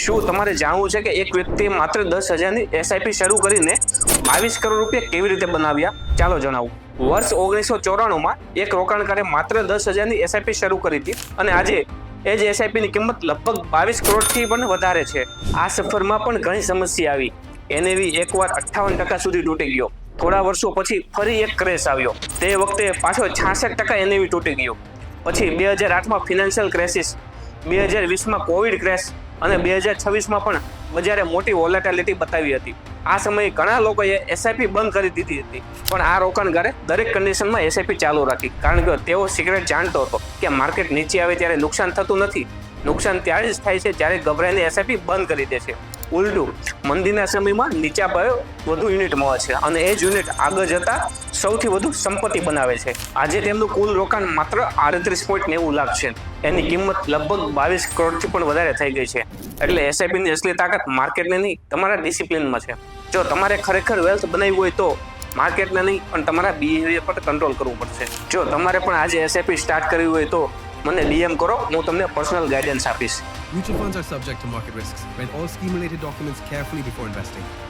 શું તમારે જાણવું છે કે એક વ્યક્તિએ માત્ર 10,000ની એસઆઈપી શરૂ કરીને 22 કરોડ રૂપિયા કેવી રીતે બનાવ્યા? ચાલો જણાવું. વર્ષ 1994માં એક રોકાણકારે માત્ર 10,000ની એસઆઈપી શરૂ કરી હતી અને આજે એ જ એસઆઈપીની કિંમત લગભગ 22 કરોડથી પણ વધારે છે. આ સફરમાં પણ ઘણી સમસ્યા આવી. એનએવી એકવાર 58% સુધી તૂટી ગયો. થોડા વર્ષો પછી ફરી એક ક્રેશ આવ્યો. તે વખતે પાછો 66% એનએવી તૂટી ગયો. પછી 2008માં ફિનાન્શિયલ ક્રાઇસિસ, 2020માં કોવિડ ક્રેશ અને 2026માં પણ બજારે મોટી વોલેટિલિટી બતાવી હતી. આ સમયે ઘણા લોકોએ એસઆઈપી બંધ કરી દીધી હતી, પણ આ રોકાણકારે દરેક કન્ડિશનમાં એસઆઈપી ચાલુ રાખી, કારણ કે તેઓ સિક્રેટ જાણતો હતો કે માર્કેટ નીચે આવે ત્યારે નુકસાન થતું નથી. નુકસાન ત્યારે જ થાય છે જ્યારે ગભરાઈને એસઆઈપી બંધ કરી દે છે. ઉલટું, મંદીના સમયમાં નીચા ભાવે વધુ યુનિટ મળે છે અને એ જ યુનિટ આગળ જતા સૌથી વધુ સંપત્તિ બનાવે છે. આજે તેમનું કુલ રોકાણ માત્ર 38.90 લાખ છે. એની કિંમત લગભગ 22 કરોડથી પણ વધારે થઈ ગઈ છે. એટલે એસઆઈપીની અસલી તાકાત માર્કેટને નહીં, તમારા ડિસિપ્લિનમાં છે. જો તમારે ખરેખર વેલ્થ બનાવવી હોય તો માર્કેટને નહીં, પણ તમારા બિહેવિયર પર કંટ્રોલ કરવું પડશે. જો તમારે પણ આજે એસઆઈપી સ્ટાર્ટ કરવી હોય તો મને ડીએમ કરો, હું તમને પર્સનલ ગાઈડન્સ આપીશ. Mutual funds are subject to market risks. Read all scheme-related documents carefully before investing.